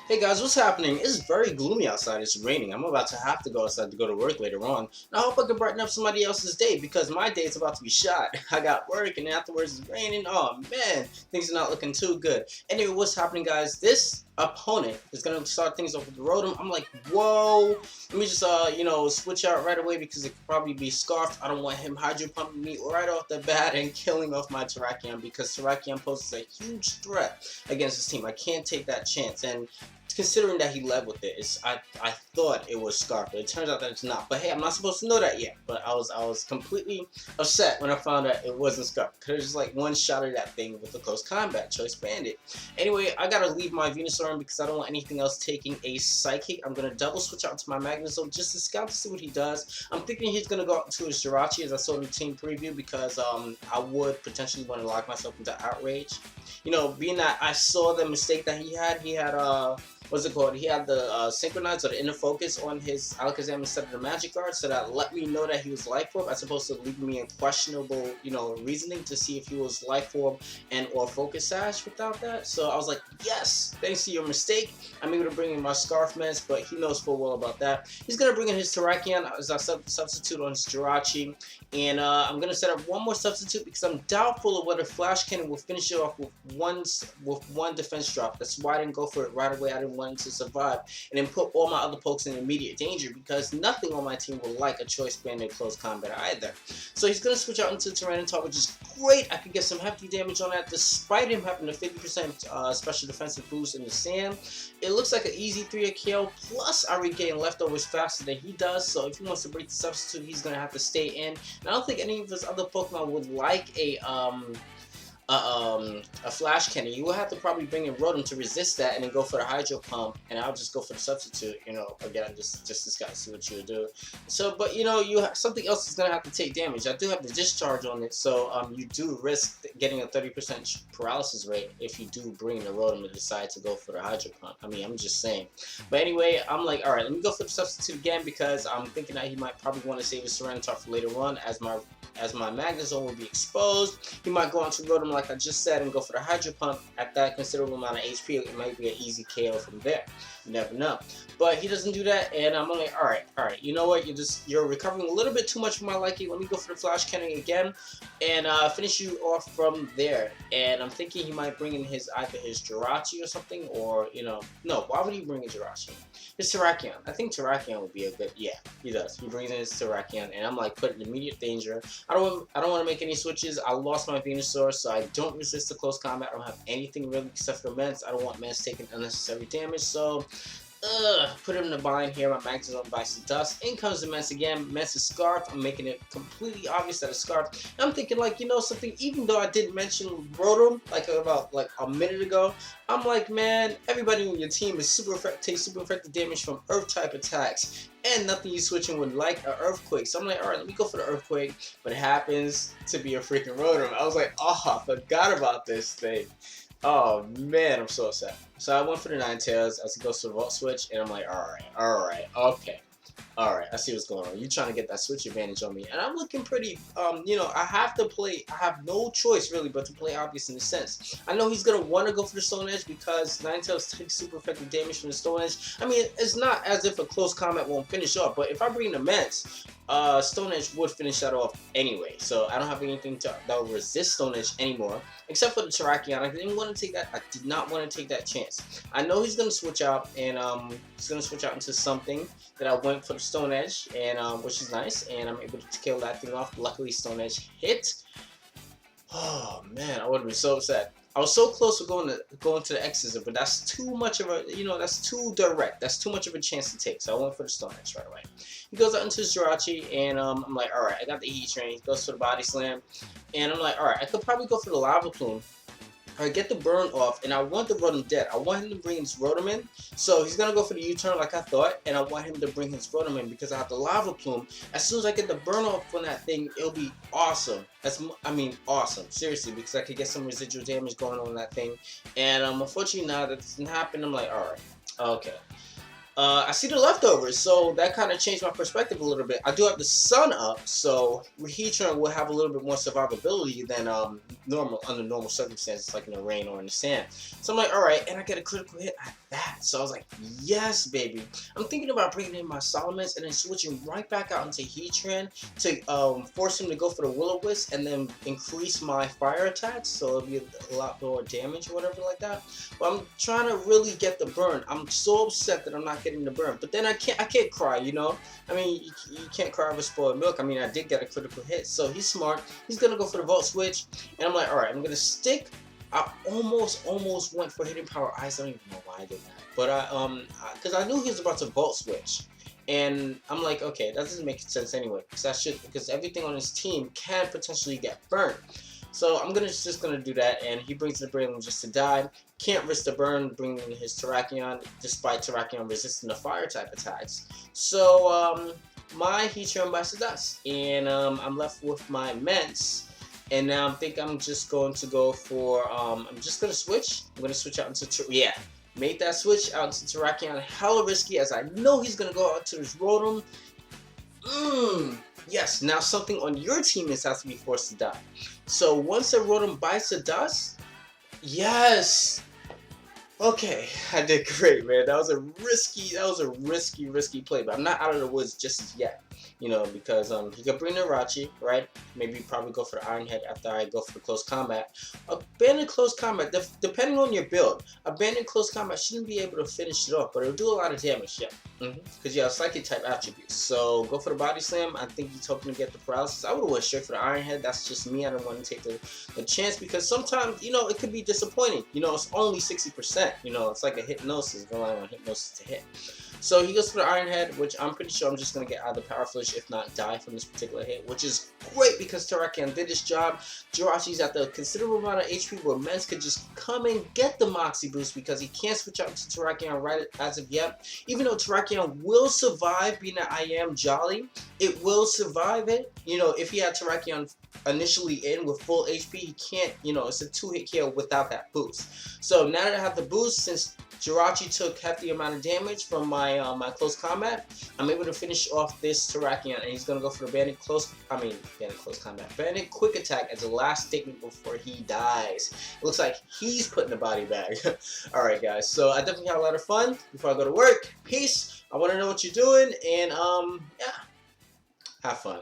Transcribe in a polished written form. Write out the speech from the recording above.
Hey guys, what's happening? It's very gloomy outside. It's raining. I'm about to have to go outside to go to work later on. And I hope I can brighten up somebody else's day because my day is about to be shot. I got work and afterwards it's raining. Oh man, things are not looking too good. Anyway, what's happening, guys? This opponent is gonna start things off with the Rotom. I'm like, whoa. Let me just switch out right away because it could probably be scarfed. I don't want him hydro pumping me right off the bat and killing off my Terrakion because Terrakion poses a huge threat against this team. I can't take that chance. And considering that he led with it, I thought it was Scarf, but it turns out that it's not. But hey, I'm not supposed to know that yet. But I was completely upset when I found out it wasn't Scarf. Cause just like one shot at that thing with a close combat choice bandit. Anyway, I gotta leave my Venusaur because I don't want anything else taking a Psychic. I'm gonna double switch out to my Magnezone just to scout to see what he does. I'm thinking he's gonna go out to his Jirachi as I saw in the team preview because I would potentially want to lock myself into Outrage. You know, being that I saw the mistake that he had what's it called? He had the Synchronize or the Inner Focus on his Alakazam instead of the Magic Guard, so that let me know that he was Life Orb, as opposed to leaving me in questionable, reasoning to see if he was Life Orb and or Focus Sash without that. So I was like, yes, thanks to your mistake, I'm able to bring in my Scarf Mess, but he knows full well about that. He's going to bring in his Terrakion as I substitute on his Jirachi, and I'm going to set up one more substitute because I'm doubtful of whether Flash Cannon will finish it off with one defense drop. That's why I didn't go for it right away. I didn't want to survive and then put all my other pokes in immediate danger because nothing on my team will like a choice band in close combat either. So he's going to switch out into Tyranitar, which is great. I could get some hefty damage on that despite him having a 50% special defensive boost in the sand. It looks like an easy 3 KO, plus I regain leftovers faster than he does, so if he wants to break the substitute, he's going to have to stay in. And I don't think any of his other Pokemon would like a Flash Cannon. You will have to probably bring in Rotom to resist that and then go for the Hydro Pump, and I'll just go for the substitute, again, just this guy, see what you do. So, but something else is going to have to take damage. I do have the Discharge on it, so you do risk getting a 30% paralysis rate if you do bring the Rotom and decide to go for the Hydro Pump. I mean, I'm just saying. But anyway, I'm like, alright, let me go for the substitute again because I'm thinking that he might probably want to save his Tyranitar for later on as my Magnezone will be exposed. He might go on to Rotom like I just said and go for the Hydro Pump. At that considerable amount of HP, it might be an easy KO from there. You never know. But he doesn't do that, and I'm like, alright, you know what, you're recovering a little bit too much for my liking. Let me go for the Flash Cannon again and finish you off from there. And I'm thinking he might bring in either his Jirachi or something, or no, why would he bring in Jirachi? His Terrakion. I think Terrakion would be a good, yeah, he does. He brings in his Terrakion, and I'm like put in immediate danger. I don't want to make any switches. I lost my Venusaur, so I don't resist the close combat. I don't have anything really except for Mence. I don't want Mence taking unnecessary damage, so put him in the bind here. My Magnezone bites the dust. In comes the Mence again. Mence is Scarf. I'm making it completely obvious that it's Scarf. And I'm thinking, like, something, even though I didn't mention Rotom about a minute ago, I'm like, man, everybody on your team is takes super effective damage from Earth type attacks, and nothing you switching would like an Earthquake. So I'm like, alright, let me go for the Earthquake, but it happens to be a freaking Rotom. I was like, oh, I forgot about this thing. Oh man, I'm so upset. So I went for the Ninetales as he goes to the Volt Switch, and I'm like, alright, okay. Alright, I see what's going on. You're trying to get that switch advantage on me. And I'm looking pretty, I have no choice really but to play obvious in a sense. I know he's going to want to go for the Stone Edge because Ninetales takes super effective damage from the Stone Edge. I mean, it's not as if a close combat won't finish off, but if I bring the Mence, Stone Edge would finish that off anyway. So I don't have anything that will resist Stone Edge anymore, except for the Terrakion. I didn't want to take that. I did not want to take that chance. I know he's going to switch out, and he's going to switch out into something that I went for the Stone Edge, and which is nice, and I'm able to kill that thing off. Luckily, Stone Edge hit. Oh man, I would have been so upset. I was so close to going to the X Scissor, but that's too much of a, that's too direct. That's too much of a chance to take. So I went for the Stone Edge right away. He goes out into his Jirachi, and I'm like, alright, I got the Heat Train. He goes for the Body Slam, and I'm like, alright, I could probably go for the Lava Plume. Alright, get the burn off, and I want the Rotom dead. I want him to bring his Rotom in, so he's going to go for the U-turn like I thought, and I want him to bring his Rotom in because I have the Lava Plume. As soon as I get the burn off on that thing, it'll be awesome. Awesome. Seriously, because I could get some residual damage going on that thing. And unfortunately, now that doesn't happen, I'm like, alright, okay. I see the leftovers, so that kind of changed my perspective a little bit. I do have the sun up, so Heatran will have a little bit more survivability than normal under normal circumstances, like in the rain or in the sand. So I'm like, all right, and I get a critical hit at that. So I was like, yes, baby. I'm thinking about bringing in my Solomons and then switching right back out into Heatran to force him to go for the Will-O-Wisp and then increase my fire attacks, so it'll be a lot more damage or whatever like that. But I'm trying to really get the burn. I'm so upset that I'm not getting the burn, but then I can't cry, you know. I mean, you can't cry over spoiled milk. I mean, I did get a critical hit, so he's smart. He's gonna go for the Volt Switch, and I'm like, all right, I'm gonna stick. I almost went for Hidden Power Ice. I don't even know why I did that, but because I knew he was about to Volt Switch, and I'm like, okay, that doesn't make sense anyway, because everything on his team can potentially get burned. So I'm just gonna do that, and he brings the Braylon just to die. Can't risk the burn, bringing his Terrakion, despite Terrakion resisting the fire type attacks. So my Heatran bites the dust, and I'm left with my Ments. And now I think I'm just going to go for I'm just gonna switch. I'm gonna switch out into made that switch out into Terrakion. Hella risky, as I know he's gonna go out to his Rotom. Yes, now something on your team has to be forced to die. So once a Rotom bites the dust, yes. Okay, I did great, man. That was a risky play, but I'm not out of the woods just yet. You know, because he could bring Narachi, right? Maybe probably go for the Iron Head after I go for the close combat. Abandon close combat, depending on your build, abandon close combat shouldn't be able to finish it off, but it'll do a lot of damage, yeah. Because you have psychic type attributes. So go for the body slam. I think he's hoping to get the paralysis. I would have went straight for the Iron Head. That's just me. I don't want to take the chance, because sometimes, you know, it could be disappointing. You know, it's only 60%. You know, it's like a hypnosis, relying on hypnosis to hit. So he goes for the Iron Head, which I'm pretty sure I'm just going to get either Power Flush, if not die from this particular hit, which is great because Terrakion did his job. Jirachi's at the considerable amount of HP where Mens could just come and get the Moxie Boost because he can't switch out to Terrakion right as of yet. Even though Terrakion will survive being that I am Jolly, it will survive it. You know, if he had Terrakion initially in with full HP, he can't, you know, it's a 2-hit kill without that boost. So now that I have the boost, since Jirachi took hefty amount of damage from my my close combat, I'm able to finish off this Terrakion, and he's gonna go for the Bandit Quick Attack as a last statement before he dies. It looks like he's putting the body bag. Alright guys, so I definitely had a lot of fun. Before I go to work, peace. I wanna know what you're doing, and yeah, have fun.